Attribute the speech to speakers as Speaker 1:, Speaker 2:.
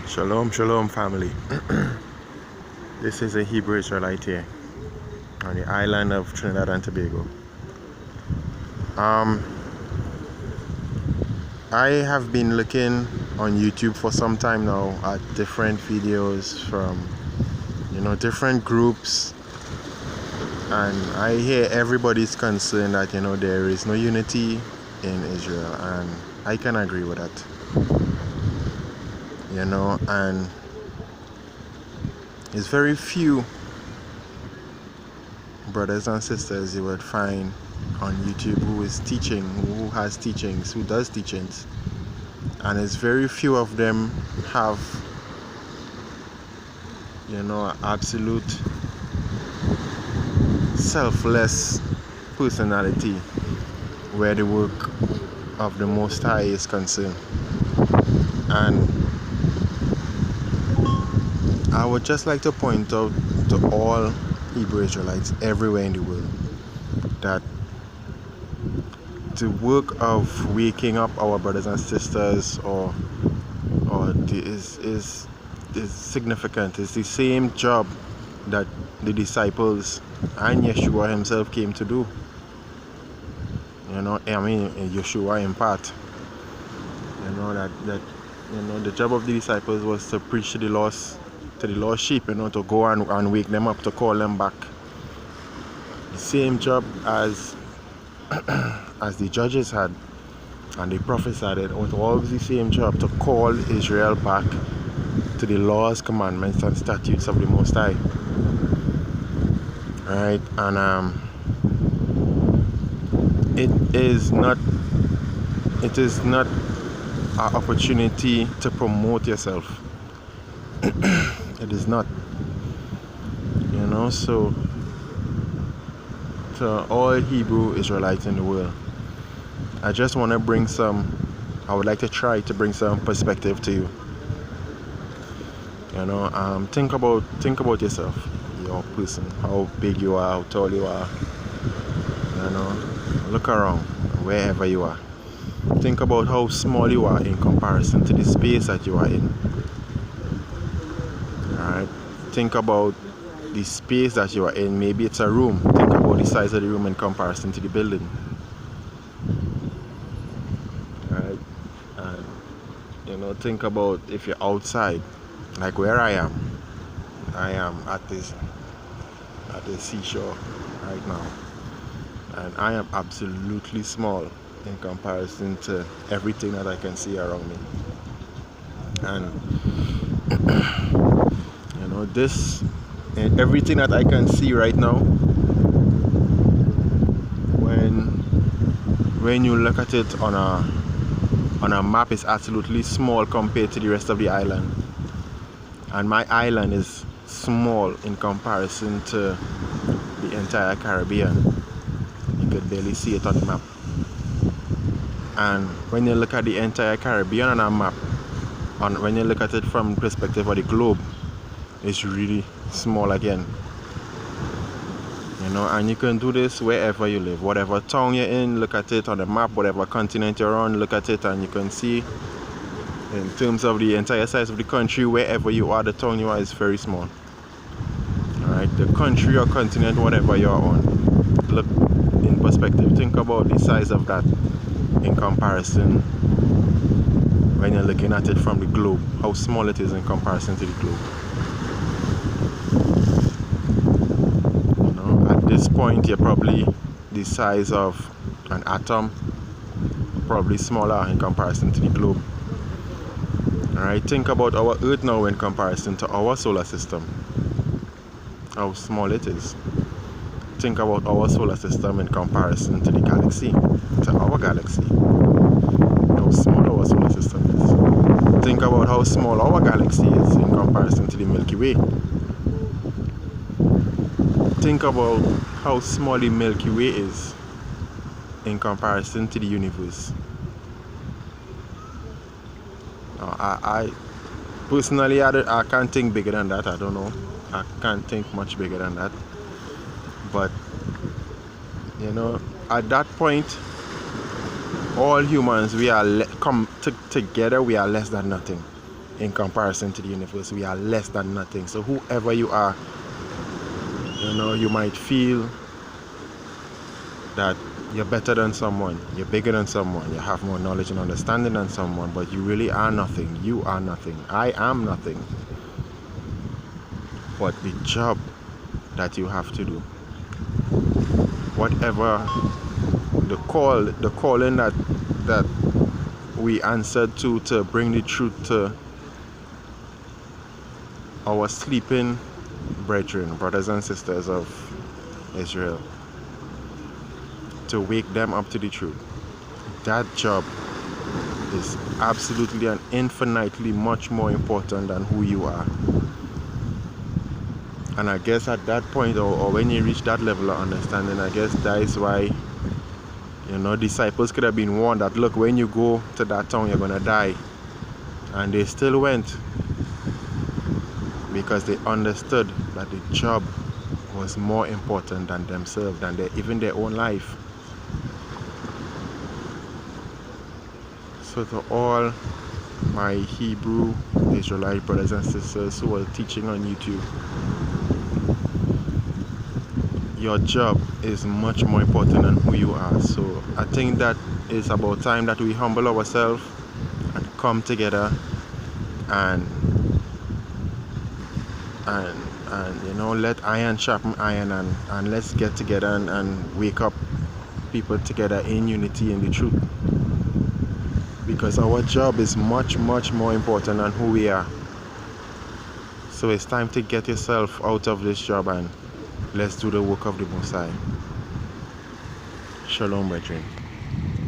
Speaker 1: Shalom, shalom, family. This is a Hebrew Israelite here on the island of Trinidad and Tobago. I have been looking on YouTube for some time now at different videos from, different groups, and I hear everybody's concerned that, there is no unity in Israel, and I can agree with that. And it's very few brothers and sisters you would find on YouTube who is teaching, who has teachings, who does teachings, and it's very few of them have absolute selfless personality where the work of the Most High is concerned. And I would just like to point out to all Hebrew Israelites everywhere in the world that the work of waking up our brothers and sisters is significant. It's the same job that the disciples and Yeshua himself came to do. Yeshua in part. The job of the disciples was to preach to the lost sheep, to go and wake them up, to call them back. The same job as the judges had and the prophets had. It was always the same job, to call Israel back to the laws, commandments, and statutes of the Most High. Right? And it is not an opportunity to promote yourself. It is not. So to all Hebrew Israelites in the world, I just want to I would like to try to bring some perspective to you. Think about yourself, your person, how big you are, how tall you are. Look around, wherever you are. Think about how small you are in comparison to the space that you are in. Alright? Think about the space that you are in. Maybe it's a room. Think about the size of the room in comparison to the building. Alright? And think about if you're outside, like where I am. I am at the seashore right now, and I am absolutely small in comparison to everything that I can see around me. And this and everything that I can see right now, when you look at it on a map, is absolutely small compared to the rest of the island. And my island is small in comparison to the entire Caribbean. You could barely see it on the map. And when you look at the entire Caribbean on a map, when you look at it from the perspective of the globe, it's really small again. And you can do this wherever you live. Whatever town you're in, look at it on the map. Whatever continent you're on, look at it, and you can see, in terms of the entire size of the country, wherever you are, the town you are is very small. Alright, the country or continent, whatever you are on, look in perspective. Think about the size of that in comparison when you're looking at it from the globe, how small it is in comparison to the globe. At this point, you're probably the size of an atom, probably smaller in comparison to the globe. Alright, think about our Earth now in comparison to our solar system, how small it is. Think about our solar system in comparison to the galaxy, to our galaxy, how small our solar system is. Think about how small our galaxy is in comparison to the Milky Way. Think about how small the Milky Way is in comparison to the universe. I personally, I can't think bigger than that. I don't know. I can't think much bigger than that. But at that point, all humans, we are come together. We are less than nothing. in comparison to the universe. We are less than nothing. So whoever you are, you might feel that you're better than someone, you're bigger than someone, you have more knowledge and understanding than someone, but you really are nothing. You are nothing. I am nothing. But the job that you have to do, whatever the calling that we answered to bring the truth to our sleeping brethren, brothers and sisters of Israel, to wake them up to the truth. That job is absolutely and infinitely much more important than who you are. And I guess at that point, or when you reach that level of understanding, I guess that is why disciples could have been warned that, look, when you go to that town, you're gonna die. And they still went, because they understood that the job was more important than themselves, than even their own life. So to all my Hebrew Israelite brothers and sisters who are teaching on YouTube, your job is much more important than who you are. So I think that it's about time that we humble ourselves and come together and let iron sharpen iron, and let's get together and wake up people together in unity in the truth, because our job is much more important than who we are. So it's time to get yourself out of this job and let's do the work of the Most High. Shalom, brethren.